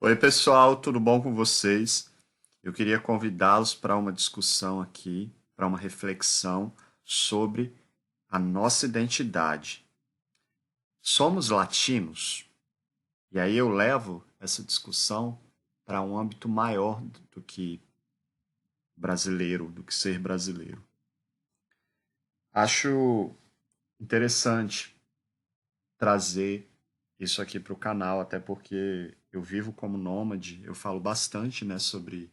Oi, pessoal, tudo bom com vocês? Eu queria convidá-los para uma discussão aqui, para uma reflexão sobre a nossa identidade. Somos latinos? E aí eu levo essa discussão para um âmbito maior do que brasileiro, do que ser brasileiro. Acho interessante trazer isso aqui para o canal, até porque eu vivo como nômade, eu falo bastante, né, sobre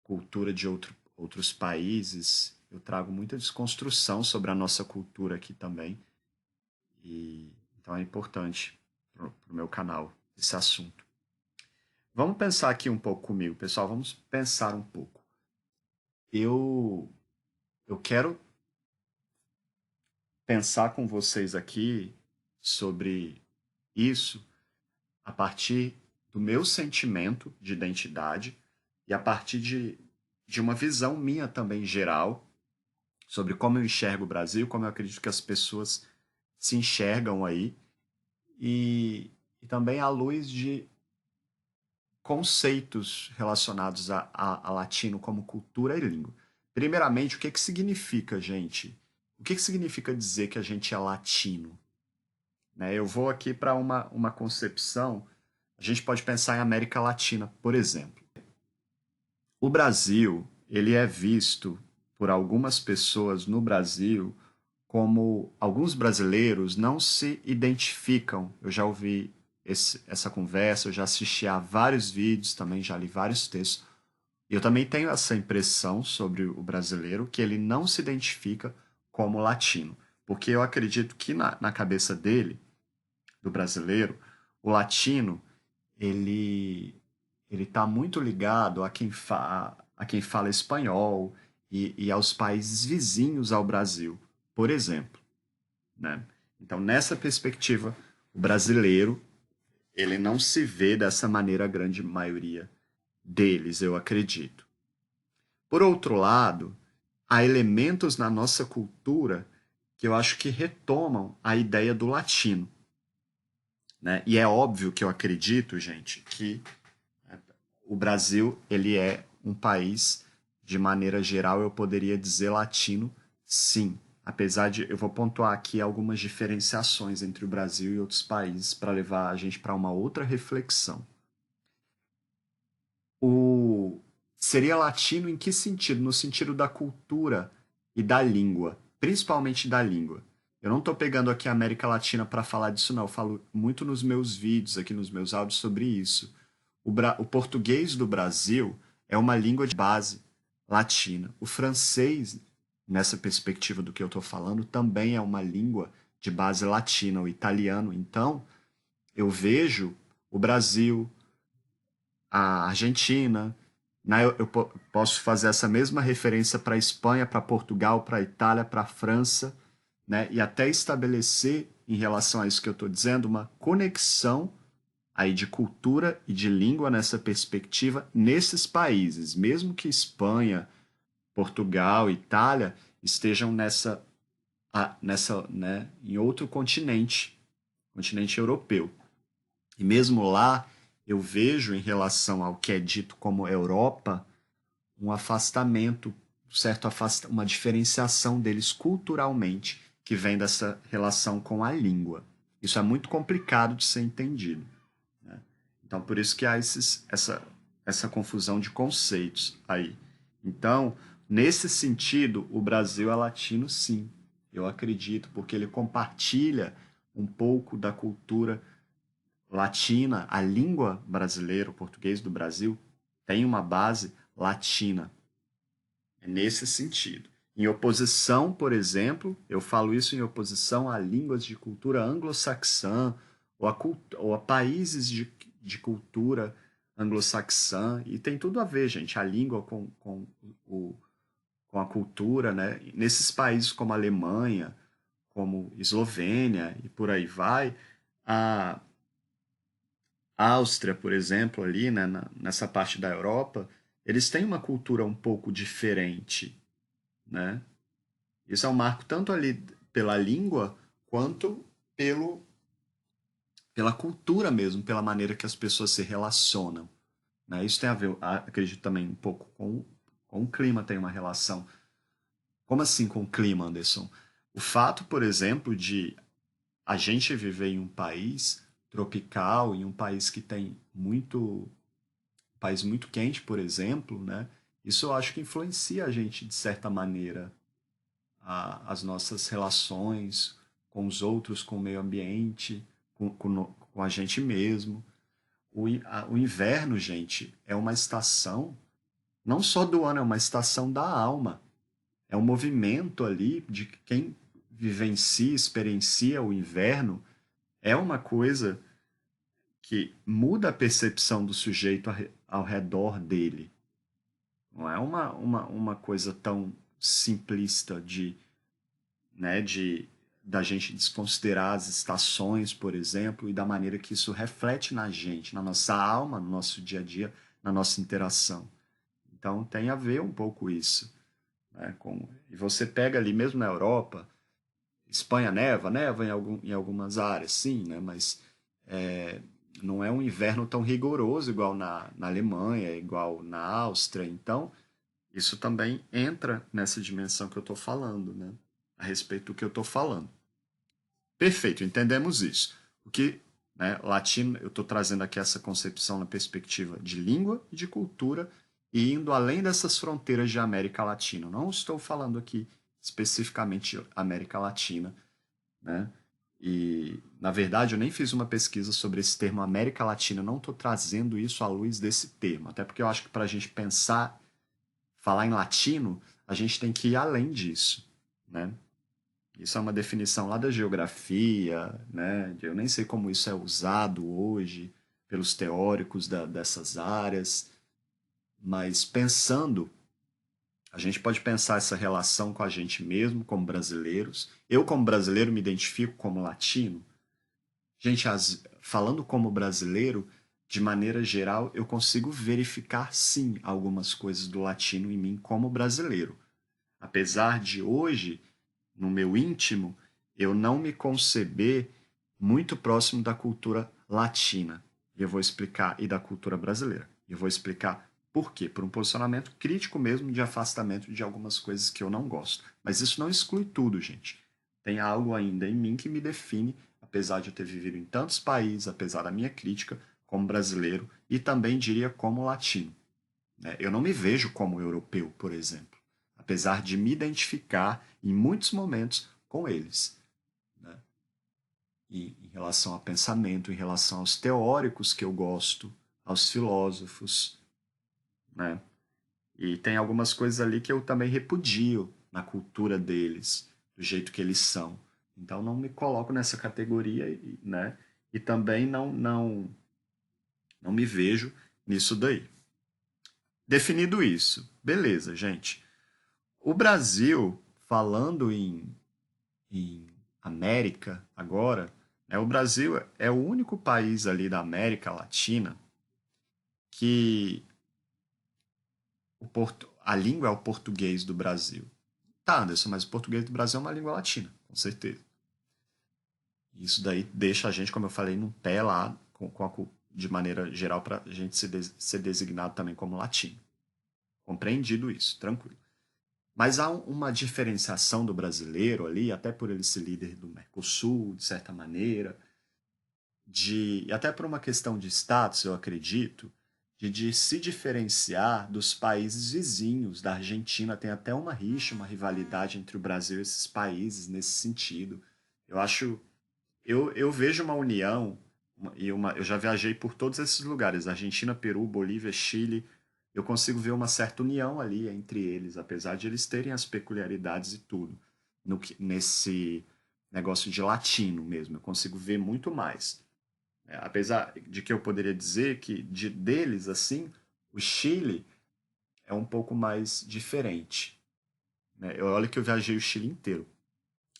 cultura de outros países. Eu trago muita desconstrução sobre a nossa cultura aqui também. E então é importante para o meu canal esse assunto. Vamos pensar aqui um pouco comigo, pessoal. Vamos pensar um pouco. Eu, eu quero pensar com vocês aqui sobre isso a partir do meu sentimento de identidade e a partir de uma visão minha também geral sobre como eu enxergo o Brasil, como eu acredito que as pessoas se enxergam aí, e também à luz de conceitos relacionados a latino como cultura e língua. Primeiramente, o que significa, gente? O que significa dizer que a gente é latino? Né? Eu vou aqui para uma concepção, a gente pode pensar em América Latina, por exemplo. O Brasil, ele é visto por algumas pessoas no Brasil como alguns brasileiros não se identificam. Eu já ouvi essa conversa, eu já assisti a vários vídeos, também já li vários textos. E eu também tenho essa impressão sobre o brasileiro, que ele não se identifica como latino. Porque eu acredito que na cabeça dele, do brasileiro, o latino, ele ele está muito ligado a quem fala espanhol e aos países vizinhos ao Brasil, por exemplo, né? Então, nessa perspectiva, o brasileiro ele não se vê dessa maneira a grande maioria deles, eu acredito. Por outro lado, há elementos na nossa cultura que eu acho que retomam a ideia do latino, né? E é óbvio que eu acredito, gente, que o Brasil ele é um país, de maneira geral, eu poderia dizer latino, sim. Apesar de eu vou pontuar aqui algumas diferenciações entre o Brasil e outros países para levar a gente para uma outra reflexão. O seria latino em que sentido? No sentido da cultura e da língua, principalmente da língua. Eu não estou pegando aqui a América Latina para falar disso, não. Eu falo muito nos meus vídeos, aqui nos meus áudios sobre isso. O português do Brasil é uma língua de base latina. O francês, nessa perspectiva do que eu estou falando, também é uma língua de base latina. O italiano, então, eu vejo o Brasil, a Argentina, né? Eu posso fazer essa mesma referência para a Espanha, para Portugal, para a Itália, para a França, né? E até estabelecer, em relação a isso que eu estou dizendo, uma conexão aí de cultura e de língua nessa perspectiva nesses países, mesmo que Espanha, Portugal, Itália estejam nessa, né, em outro continente, continente europeu. E mesmo lá, eu vejo em relação ao que é dito como Europa, um afastamento, uma diferenciação deles culturalmente, que vem dessa relação com a língua. Isso é muito complicado de ser entendido, né? Então, por isso que há essa confusão de conceitos aí. Então, nesse sentido, o Brasil é latino, sim. Eu acredito, porque ele compartilha um pouco da cultura latina, a língua brasileira, o português do Brasil, tem uma base latina. É nesse sentido. Em oposição, por exemplo, eu falo isso em oposição a línguas de cultura anglo-saxã ou a países de cultura anglo-saxã, e tem tudo a ver, gente, a língua o, com a cultura, né? Nesses países como a Alemanha, como Eslovênia e por aí vai, a Áustria, por exemplo, ali, né, nessa parte da Europa, eles têm uma cultura um pouco diferente, né? Isso é um marco tanto ali pela língua quanto pelo, pela cultura mesmo, pela maneira que as pessoas se relacionam. Né? Isso tem a ver, acredito também, um pouco com o clima, tem uma relação. Como assim com o clima, Anderson? O fato, por exemplo, de a gente viver em um país tropical, em um país que tem um país muito quente, por exemplo, né? Isso eu acho que influencia a gente de certa maneira, as nossas relações com os outros, com o meio ambiente, com a gente mesmo. O inverno, gente, é uma estação, não só do ano, é uma estação da alma. É um movimento ali de quem vivencia, experiencia o inverno, é uma coisa que muda a percepção do sujeito ao redor dele. Não é uma coisa tão simplista né, da gente desconsiderar as estações, por exemplo, e da maneira que isso reflete na gente, na nossa alma, no nosso dia a dia, na nossa interação. Então tem a ver um pouco isso. Né, e você pega ali mesmo na Europa, Espanha neva em algumas áreas, sim, né, mas é, não é um inverno tão rigoroso igual na Alemanha, igual na Áustria. Então, isso também entra nessa dimensão que eu estou falando, né? A respeito do que eu estou falando. Perfeito, entendemos isso. O que, né, latino, eu estou trazendo aqui essa concepção na perspectiva de língua e de cultura e indo além dessas fronteiras de América Latina. Não estou falando aqui especificamente de América Latina, né? E, na verdade, eu nem fiz uma pesquisa sobre esse termo América Latina, não estou trazendo isso à luz desse termo, até porque eu acho que para a gente pensar, falar em latino, a gente tem que ir além disso, né? Isso é uma definição lá da geografia, né? Eu nem sei como isso é usado hoje pelos teóricos dessas áreas, mas pensando, a gente pode pensar essa relação com a gente mesmo, como brasileiros. Eu, como brasileiro, me identifico como latino. Gente, falando como brasileiro, de maneira geral, eu consigo verificar sim algumas coisas do latino em mim como brasileiro. Apesar de hoje, no meu íntimo, eu não me conceber muito próximo da cultura latina. E eu vou explicar, e da cultura brasileira. E eu vou explicar por quê. Por um posicionamento crítico mesmo de afastamento de algumas coisas que eu não gosto. Mas isso não exclui tudo, gente. Tem algo ainda em mim que me define, apesar de eu ter vivido em tantos países, apesar da minha crítica, como brasileiro e também diria como latino. Né? Eu não me vejo como europeu, por exemplo, apesar de me identificar em muitos momentos com eles. Né? E em relação ao pensamento, em relação aos teóricos que eu gosto, aos filósofos, né? E tem algumas coisas ali que eu também repudio na cultura deles, do jeito que eles são. Então não me coloco nessa categoria, né? E também não me vejo nisso daí. Definido isso, beleza, gente. O Brasil, falando em América agora, né, o Brasil é o único país ali da América Latina que a língua é o português do Brasil. Tá, Anderson, mas o português do Brasil é uma língua latina, com certeza. Isso daí deixa a gente, como eu falei, num pé lá, de maneira geral, para a gente ser designado também como latino. Compreendido isso, tranquilo. Mas há uma diferenciação do brasileiro ali, até por ele ser líder do Mercosul, de certa maneira, e até por uma questão de status, eu acredito, de se diferenciar dos países vizinhos. Da Argentina tem até uma rixa, uma rivalidade entre o Brasil e esses países nesse sentido. Eu acho, eu vejo uma união, eu já viajei por todos esses lugares, Argentina, Peru, Bolívia, Chile, eu consigo ver uma certa união ali entre eles, apesar de eles terem as peculiaridades e tudo, nesse negócio de latino mesmo, eu consigo ver muito mais. Apesar de que eu poderia dizer que deles, assim, o Chile é um pouco mais diferente. Né? Olha que eu viajei o Chile inteiro.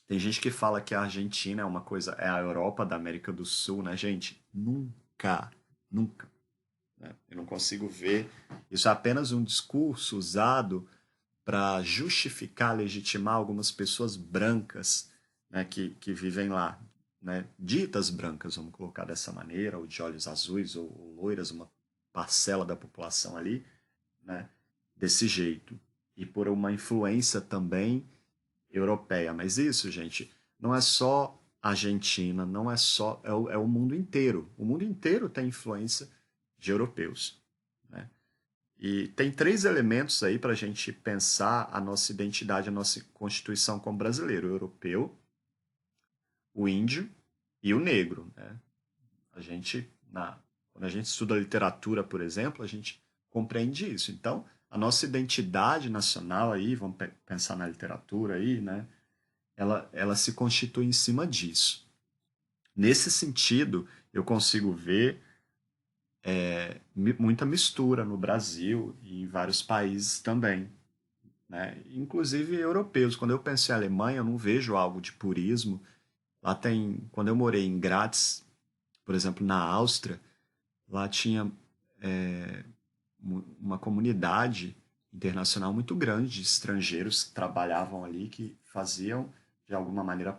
Tem gente que fala que a Argentina é uma coisa, é a Europa da América do Sul, né, gente? Nunca, nunca. Né? Eu não consigo ver. Isso é apenas um discurso usado para justificar, legitimar algumas pessoas brancas, né, que vivem lá. né, ditas brancas, vamos colocar dessa maneira, ou de olhos azuis ou loiras, uma parcela da população ali, né, desse jeito. E por uma influência também europeia. Mas isso, gente, não é só Argentina, não é só. É o mundo inteiro. O mundo inteiro tem influência de europeus. Né? E tem três elementos aí para a gente pensar a nossa identidade, a nossa constituição como brasileiro: o europeu, o índio e o negro. Né? A gente, quando a gente estuda literatura, por exemplo, a gente compreende isso. Então, a nossa identidade nacional aí, vamos pensar na literatura aí, né? Ela se constitui em cima disso. Nesse sentido, eu consigo ver muita mistura no Brasil e em vários países também, né? Inclusive europeus. Quando eu penso em Alemanha, eu não vejo algo de purismo. Lá tem, quando eu morei em Graz, por exemplo, na Áustria, lá tinha é, uma comunidade internacional muito grande de estrangeiros que trabalhavam ali, que faziam, de alguma maneira,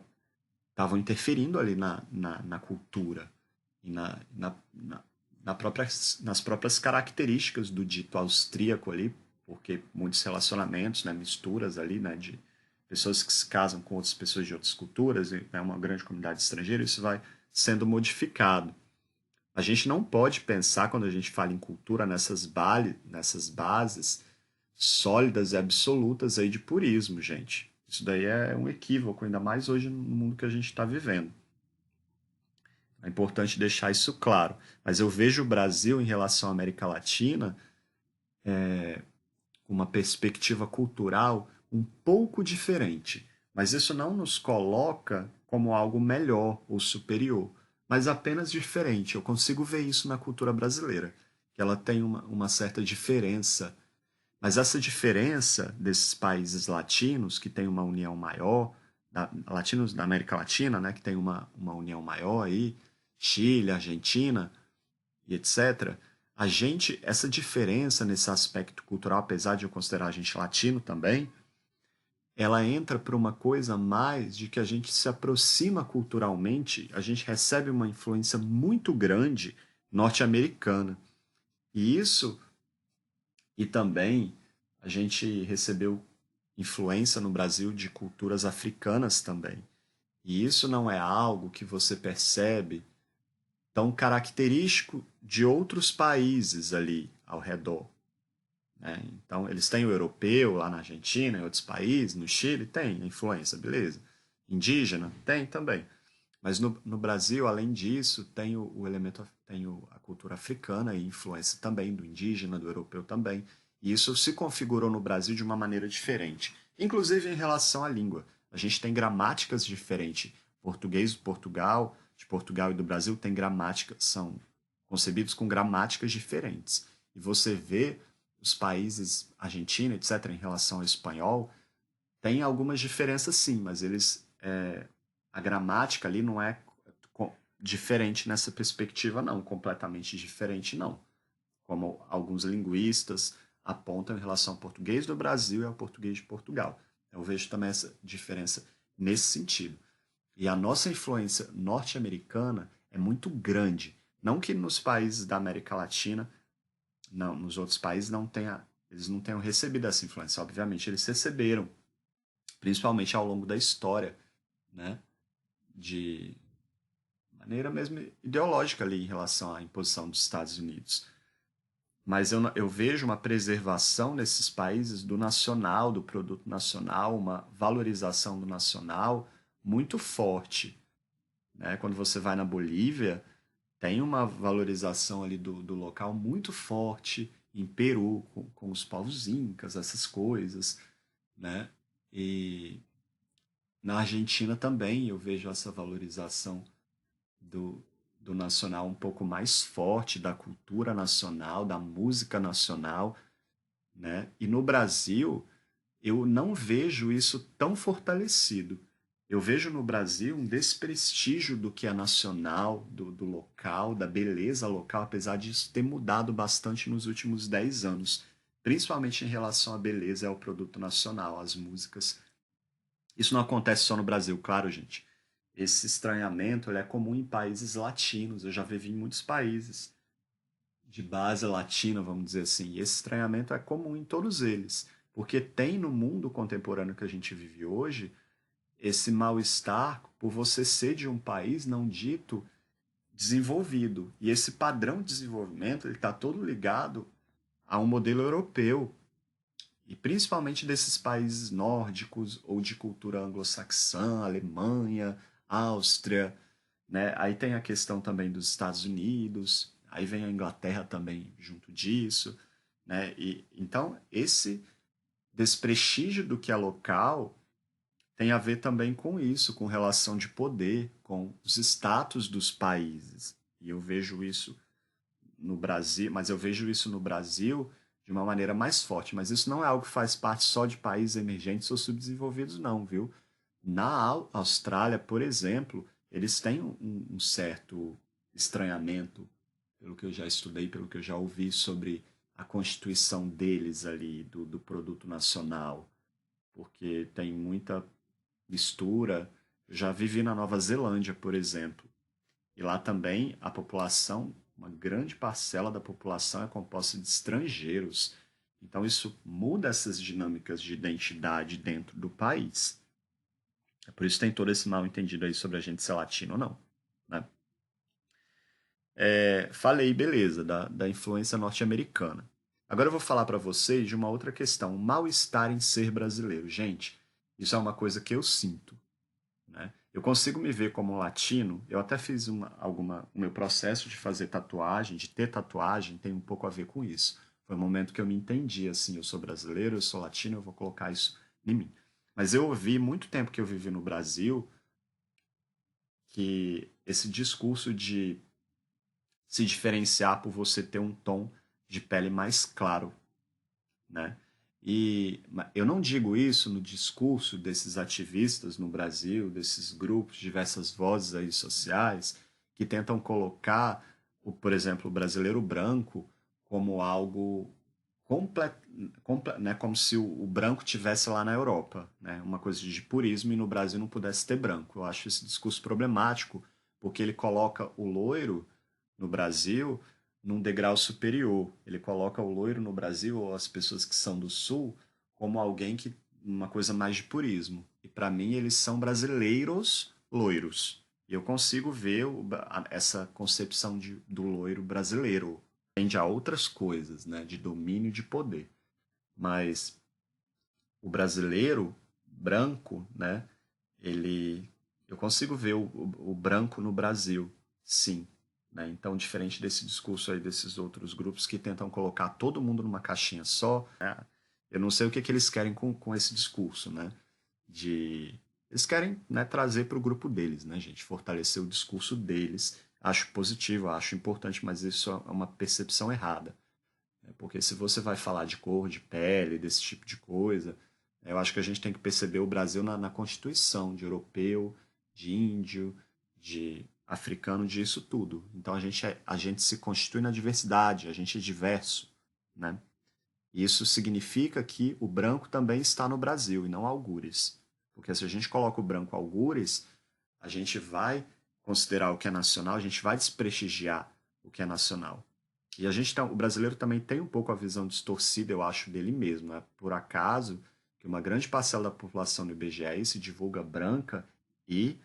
estavam interferindo ali na cultura e nas próprias características do dito austríaco ali, porque muitos relacionamentos, né, misturas ali, né, de pessoas que se casam com outras pessoas de outras culturas, e é uma grande comunidade estrangeira, isso vai sendo modificado. A gente não pode pensar, quando a gente fala em cultura, nessas bases sólidas e absolutas aí de purismo, gente. Isso daí é um equívoco, ainda mais hoje no mundo que a gente está vivendo. É importante deixar isso claro. Mas eu vejo o Brasil, em relação à América Latina, com uma perspectiva cultural um pouco diferente. Mas isso não nos coloca como algo melhor ou superior, mas apenas diferente. Eu consigo ver isso na cultura brasileira, que ela tem uma certa diferença. Mas essa diferença desses países latinos, que tem uma união maior, latinos da América Latina, né, que tem uma união maior aí, Chile, Argentina e etc., essa diferença nesse aspecto cultural, apesar de eu considerar a gente latino também, ela entra para uma coisa mais de que a gente se aproxima culturalmente, a gente recebe uma influência muito grande norte-americana. E isso, e também a gente recebeu influência no Brasil de culturas africanas também. E isso não é algo que você percebe tão característico de outros países ali ao redor. Né? Então, eles têm o europeu lá na Argentina, em outros países, no Chile, tem influência, beleza. Indígena, tem também. Mas no Brasil, além disso, tem o elemento, tem a cultura africana e influência também do indígena, do europeu também. E isso se configurou no Brasil de uma maneira diferente. Inclusive em relação à língua. A gente tem gramáticas diferentes. Português de Portugal e do Brasil, tem gramáticas, são concebidos com gramáticas diferentes. E você vê os países, Argentina, etc., em relação ao espanhol, tem algumas diferenças sim, mas a gramática ali não é diferente nessa perspectiva, não, completamente diferente, não. Como alguns linguistas apontam em relação ao português do Brasil e ao português de Portugal. Eu vejo também essa diferença nesse sentido. E a nossa influência norte-americana é muito grande. Não que nos países da América Latina, não, nos outros países eles não tenham recebido essa influência. Obviamente, eles receberam, principalmente ao longo da história, né? De maneira mesmo ideológica ali em relação à imposição dos Estados Unidos. Mas eu vejo uma preservação nesses países do nacional, do produto nacional, uma valorização do nacional muito forte. Né? Quando você vai na Bolívia, tem uma valorização ali do local muito forte, em Peru, com os povos incas, essas coisas. Né? E na Argentina também eu vejo essa valorização do, do nacional um pouco mais forte, da cultura nacional, da música nacional, né? E no Brasil, eu não vejo isso tão fortalecido. Eu vejo no Brasil um desprestígio do que é nacional, do local, da beleza local, apesar disso ter mudado bastante nos últimos 10 anos, principalmente em relação à beleza e ao produto nacional, às músicas. Isso não acontece só no Brasil, claro, gente. Esse estranhamento ele é comum em países latinos. Eu já vivi em muitos países de base latina, vamos dizer assim. E esse estranhamento é comum em todos eles, porque tem no mundo contemporâneo que a gente vive hoje esse mal-estar por você ser de um país não dito desenvolvido. E esse padrão de desenvolvimento ele está todo ligado a um modelo europeu, e principalmente desses países nórdicos ou de cultura anglo-saxã, Alemanha, Áustria, né? Aí tem a questão também dos Estados Unidos, aí vem a Inglaterra também junto disso, né? E então esse desprestígio do que é local tem a ver também com isso, com relação de poder, com os status dos países. E eu vejo isso no Brasil, mas eu vejo isso no Brasil de uma maneira mais forte. Mas isso não é algo que faz parte só de países emergentes ou subdesenvolvidos, não, viu? Na Austrália, por exemplo, eles têm um certo estranhamento, pelo que eu já estudei, pelo que eu já ouvi sobre a constituição deles ali, do produto nacional, porque tem muita mistura. Eu já vivi na Nova Zelândia, por exemplo, e lá também a população, uma grande parcela da população é composta de estrangeiros. Então isso muda essas dinâmicas de identidade dentro do país. É por isso que tem todo esse mal entendido aí sobre a gente ser latino ou não, né? Falei, beleza, da influência norte-americana. Agora eu vou falar para vocês de uma outra questão, o mal-estar em ser brasileiro. Gente, isso é uma coisa que eu sinto, né? Eu consigo me ver como um latino. Eu até fiz o meu processo de fazer tatuagem, de ter tatuagem, tem um pouco a ver com isso. Foi um momento que eu me entendi assim, eu sou brasileiro, eu sou latino, eu vou colocar isso em mim. Mas eu ouvi muito tempo que eu vivi no Brasil que esse discurso de se diferenciar por você ter um tom de pele mais claro, né? E eu não digo isso no discurso desses ativistas no Brasil, desses grupos, diversas vozes aí sociais, que tentam colocar, por exemplo, o brasileiro branco como algo completo, né, como se o branco tivesse lá na Europa, né, uma coisa de purismo e no Brasil não pudesse ter branco. Eu acho esse discurso problemático, porque ele coloca o loiro no Brasil num degrau superior. Ele coloca o loiro no Brasil, ou as pessoas que são do Sul, como alguém que uma coisa mais de purismo. E para mim eles são brasileiros loiros. E eu consigo ver essa concepção do loiro brasileiro. Tende a outras coisas, né, de domínio e de poder. Mas o brasileiro branco, né, ele eu consigo ver o branco no Brasil, sim, né? Então, diferente desse discurso aí desses outros grupos que tentam colocar todo mundo numa caixinha só, né? Eu não sei o que, que eles querem com esse discurso, né? De eles querem, né, trazer para o grupo deles, né, gente, fortalecer o discurso deles. Acho positivo, acho importante, mas isso é uma percepção errada, né? Porque se você vai falar de cor, de pele, desse tipo de coisa, eu acho que a gente tem que perceber o Brasil na constituição de europeu, de índio, de africano, disso tudo. Então a gente se constitui na diversidade, a gente é diverso, né? E isso significa que o branco também está no Brasil e não algures. Porque se a gente coloca o branco algures, a gente vai considerar o que é nacional, a gente vai desprestigiar o que é nacional. E a gente o brasileiro também tem um pouco a visão distorcida, eu acho, dele mesmo. É por acaso que uma grande parcela da população do IBGE se divulga branca e,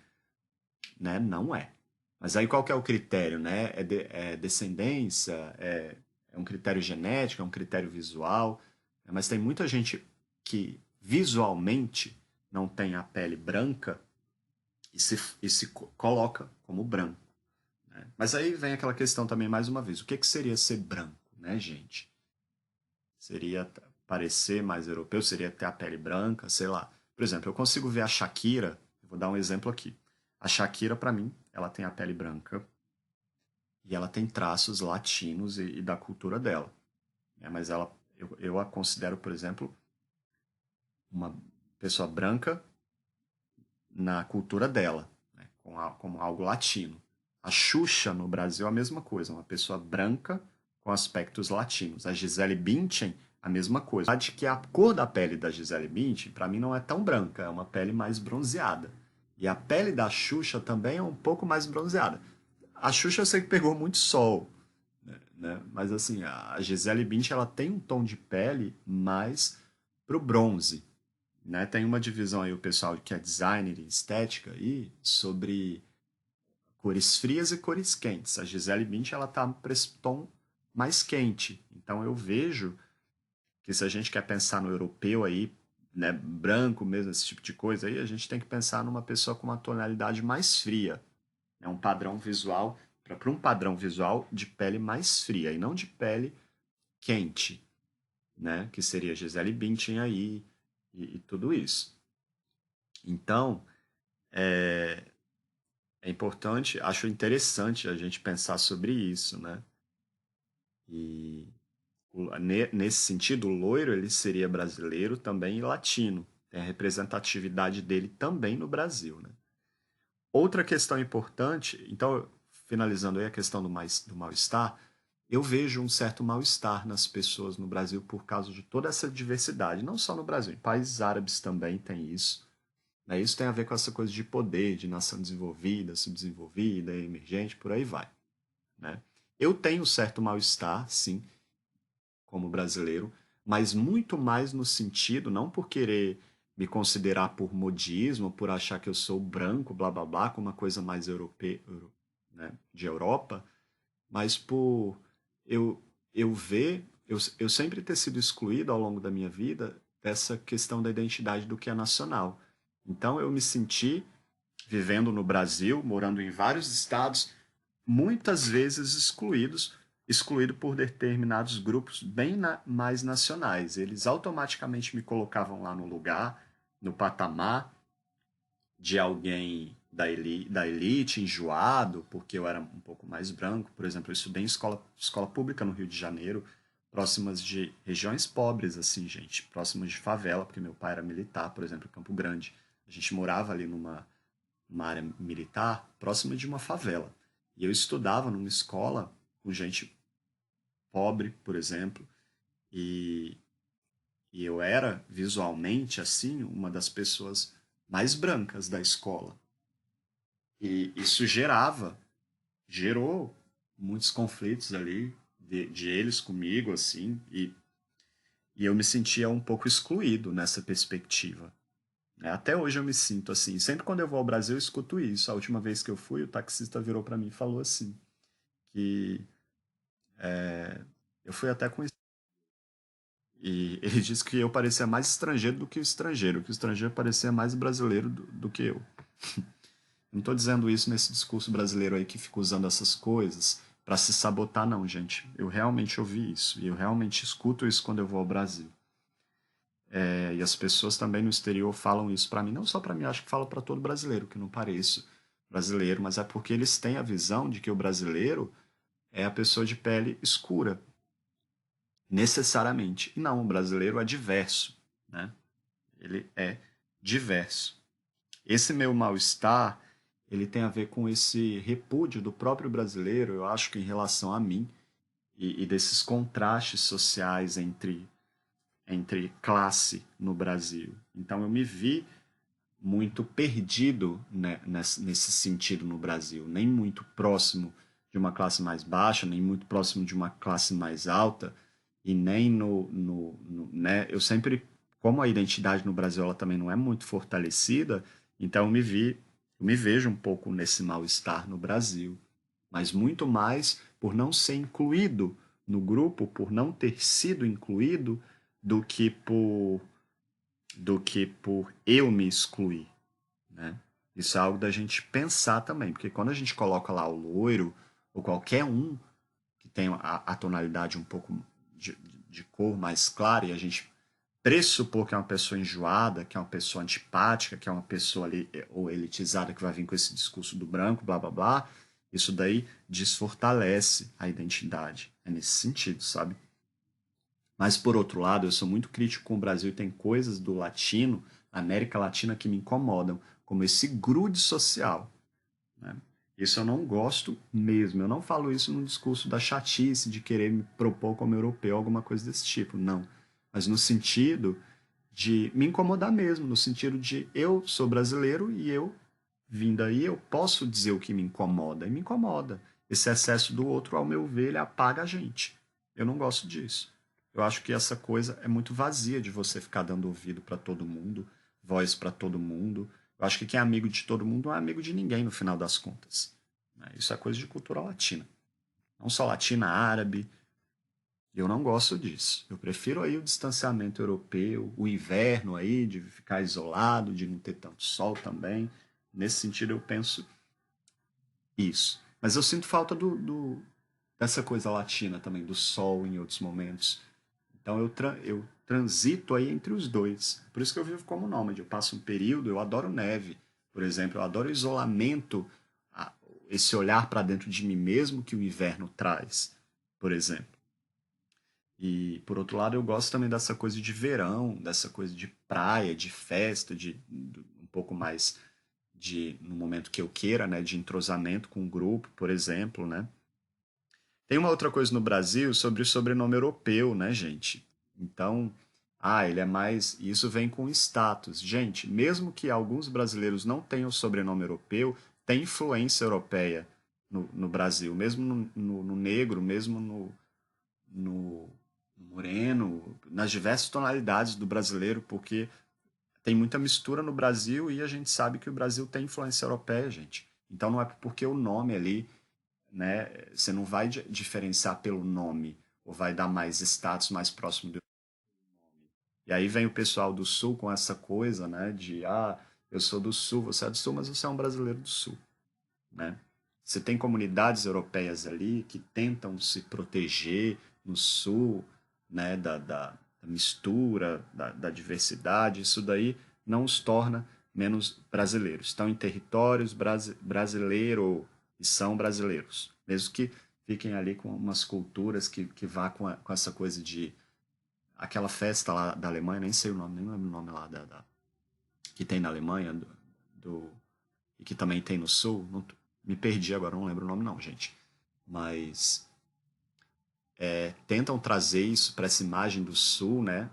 né, não é. Mas aí qual que é o critério, né? É descendência, é um critério genético, é um critério visual. Mas tem muita gente que visualmente não tem a pele branca e se coloca como branco, né? Mas aí vem aquela questão também, mais uma vez, o que, que seria ser branco, né, gente? Seria parecer mais europeu, seria ter a pele branca, sei lá. Por exemplo, eu consigo ver a Shakira, vou dar um exemplo aqui. A Shakira, para mim, ela tem a pele branca e ela tem traços latinos e da cultura dela, né? Mas eu a considero, por exemplo, uma pessoa branca na cultura dela, né? Como algo latino. A Xuxa no Brasil é a mesma coisa, uma pessoa branca com aspectos latinos. A Gisele Bündchen, a mesma coisa. Que a cor da pele da Gisele Bündchen, para mim, não é tão branca, é uma pele mais bronzeada. E a pele da Xuxa também é um pouco mais bronzeada. A Xuxa eu sei que pegou muito sol, né? Mas assim, a Gisele Bündchen ela tem um tom de pele mais pro bronze, né? Tem uma divisão aí o pessoal que é designer e estética aí sobre cores frias e cores quentes. A Gisele Bündchen ela tá para esse tom mais quente. Então eu vejo que se a gente quer pensar no europeu aí, né, branco mesmo, esse tipo de coisa aí, a gente tem que pensar numa pessoa com uma tonalidade mais fria, né, um padrão visual, para um padrão visual de pele mais fria e não de pele quente, né, que seria Gisele Bündchen aí e tudo isso. Então, é importante, acho interessante a gente pensar sobre isso, né? E nesse sentido, o loiro ele seria brasileiro também e latino. Tem a representatividade dele também no Brasil, né? Outra questão importante, então, finalizando aí a questão do mal-estar, eu vejo um certo mal-estar nas pessoas no Brasil por causa de toda essa diversidade, não só no Brasil, em países árabes também tem isso. Né? Isso tem a ver com essa coisa de poder, de nação desenvolvida, subdesenvolvida, emergente, por aí vai. Né? Eu tenho certo mal-estar, sim, como brasileiro, mas muito mais no sentido, não por querer me considerar por modismo, por achar que eu sou branco, blá blá blá, com uma coisa mais europeia, né, de Europa, mas por eu, eu ver, eu sempre ter sido excluído ao longo da minha vida dessa questão da identidade do que é nacional. Então eu me senti vivendo no Brasil, morando em vários estados, muitas vezes excluído por determinados grupos bem mais nacionais. Eles automaticamente me colocavam lá no lugar, no patamar de alguém da elite, enjoado, porque eu era um pouco mais branco. Por exemplo, eu estudei em escola pública no Rio de Janeiro, próximas de regiões pobres, assim, gente, próximas de favela, porque meu pai era militar, por exemplo, em Campo Grande. A gente morava ali numa área militar, próxima de uma favela. E eu estudava numa escola com gente pobre, por exemplo, e, e eu era visualmente assim uma das pessoas mais brancas da escola. E isso gerou muitos conflitos ali de eles comigo assim, e eu me sentia um pouco excluído nessa perspectiva. Até hoje eu me sinto assim. Sempre quando eu vou ao Brasil eu escuto isso. A última vez que eu fui, o taxista virou para mim e falou assim que eu fui até com. E ele disse que eu parecia mais estrangeiro do que o estrangeiro, que o estrangeiro parecia mais brasileiro do que eu. Não estou dizendo isso nesse discurso brasileiro aí que fica usando essas coisas para se sabotar, não, gente. Eu realmente ouvi isso e eu realmente escuto isso quando eu vou ao Brasil. E as pessoas também no exterior falam isso para mim, não só para mim, acho que fala para todo brasileiro, que eu não pareço brasileiro, mas é porque eles têm a visão de que o brasileiro é a pessoa de pele escura, necessariamente. E não, o brasileiro é diverso, né? Ele é diverso. Esse meu mal-estar, ele tem a ver com esse repúdio do próprio brasileiro, eu acho que em relação a mim, e desses contrastes sociais entre classe no Brasil. Então eu me vi muito perdido, né, nesse sentido no Brasil, nem muito próximo de uma classe mais baixa, nem muito próximo de uma classe mais alta, e nem né, eu sempre, como a identidade no Brasil ela também não é muito fortalecida, então eu me vejo um pouco nesse mal-estar no Brasil, mas muito mais por não ser incluído no grupo, por não ter sido incluído, do que por eu me excluir, né? Isso é algo da gente pensar também, porque quando a gente coloca lá o loiro, ou qualquer um que tem a tonalidade um pouco de cor mais clara, e a gente pressupor que é uma pessoa enjoada, que é uma pessoa antipática, que é uma pessoa ali, ou elitizada que vai vir com esse discurso do branco, blá blá blá, isso daí desfortalece a identidade. É nesse sentido, sabe? Mas, por outro lado, eu sou muito crítico com o Brasil e tem coisas do latino, América Latina, que me incomodam, como esse grude social. Né? Isso eu não gosto mesmo. Eu não falo isso num discurso da chatice de querer me propor como europeu, alguma coisa desse tipo. Não. Mas no sentido de me incomodar mesmo, no sentido de eu sou brasileiro e eu vindo aí, eu posso dizer o que me incomoda, e me incomoda. Esse excesso do outro, ao meu ver, ele apaga a gente. Eu não gosto disso. Eu acho que essa coisa é muito vazia de você ficar dando ouvido para todo mundo, voz para todo mundo. Eu acho que quem é amigo de todo mundo não é amigo de ninguém no final das contas. Né? Isso é coisa de cultura latina. Não só latina, árabe. Eu não gosto disso. Eu prefiro aí o distanciamento europeu, o inverno aí, de ficar isolado, de não ter tanto sol também. Nesse sentido, eu penso isso. Mas eu sinto falta dessa coisa latina também, do sol em outros momentos. Então eu transito aí entre os dois. Por isso que eu vivo como nômade. Eu passo um período, eu adoro neve, por exemplo, eu adoro o isolamento, esse olhar para dentro de mim mesmo que o inverno traz, por exemplo. E por outro lado, eu gosto também dessa coisa de verão, dessa coisa de praia, de festa, de um pouco mais de no momento que eu queira, né, de entrosamento com o grupo, por exemplo, né? Tem uma outra coisa no Brasil sobre o sobrenome europeu, né, gente? Então, ele é mais. Isso vem com status. Gente, mesmo que alguns brasileiros não tenham sobrenome europeu, tem influência europeia no Brasil, mesmo no negro, mesmo no moreno, nas diversas tonalidades do brasileiro, porque tem muita mistura no Brasil e a gente sabe que o Brasil tem influência europeia, gente. Então não é porque o nome ali, né? Você não vai diferenciar pelo nome ou vai dar mais status mais próximo do nome. E aí vem o pessoal do Sul com essa coisa, né? De eu sou do Sul, você é do Sul, mas você é um brasileiro do Sul, né? Você tem comunidades europeias ali que tentam se proteger no Sul, né? Da mistura, da diversidade. Isso daí não os torna menos brasileiros. Estão em territórios brasileiro e são brasileiros. Mesmo que fiquem ali com umas culturas que vá com essa coisa de aquela festa lá da Alemanha, nem sei o nome, nem lembro o nome lá que tem na Alemanha, e que também tem no Sul. Não, me perdi agora, não lembro o nome não, gente. Mas tentam trazer isso para essa imagem do Sul, né?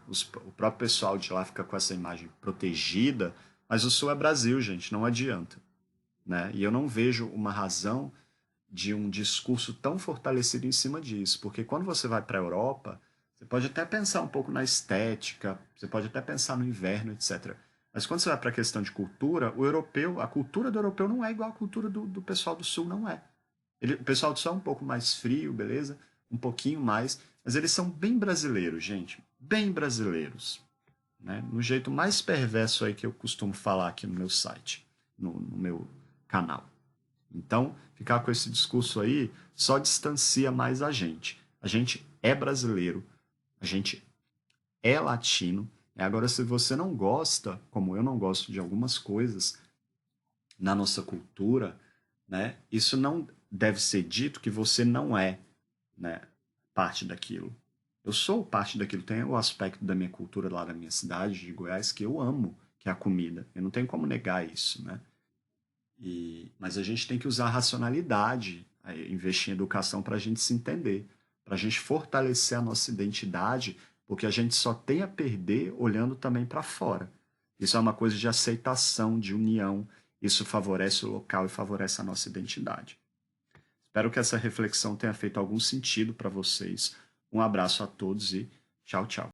O próprio pessoal de lá fica com essa imagem protegida, mas o Sul é Brasil, gente, não adianta, né? E eu não vejo uma razão de um discurso tão fortalecido em cima disso, porque quando você vai para a Europa, você pode até pensar um pouco na estética, você pode até pensar no inverno, etc. Mas quando você vai para a questão de cultura, a cultura do europeu não é igual à cultura do pessoal do Sul, não é. O pessoal do Sul é um pouco mais frio, beleza? Um pouquinho mais, mas eles são bem brasileiros, gente, bem brasileiros, né? No jeito mais perverso aí que eu costumo falar aqui no meu site, no meu canal. Então, ficar com esse discurso aí só distancia mais a gente. A gente é brasileiro, a gente é latino. Agora, se você não gosta, como eu não gosto de algumas coisas na nossa cultura, né, isso não deve ser dito que você não é, né, parte daquilo. Eu sou parte daquilo. Tem o aspecto da minha cultura lá da minha cidade, de Goiás, que eu amo, que é a comida. Eu não tenho como negar isso, né? Mas a gente tem que usar a racionalidade, investir em educação para a gente se entender, para a gente fortalecer a nossa identidade, porque a gente só tem a perder olhando também para fora. Isso é uma coisa de aceitação, de união. Isso favorece o local e favorece a nossa identidade. Espero que essa reflexão tenha feito algum sentido para vocês. Um abraço a todos e tchau, tchau.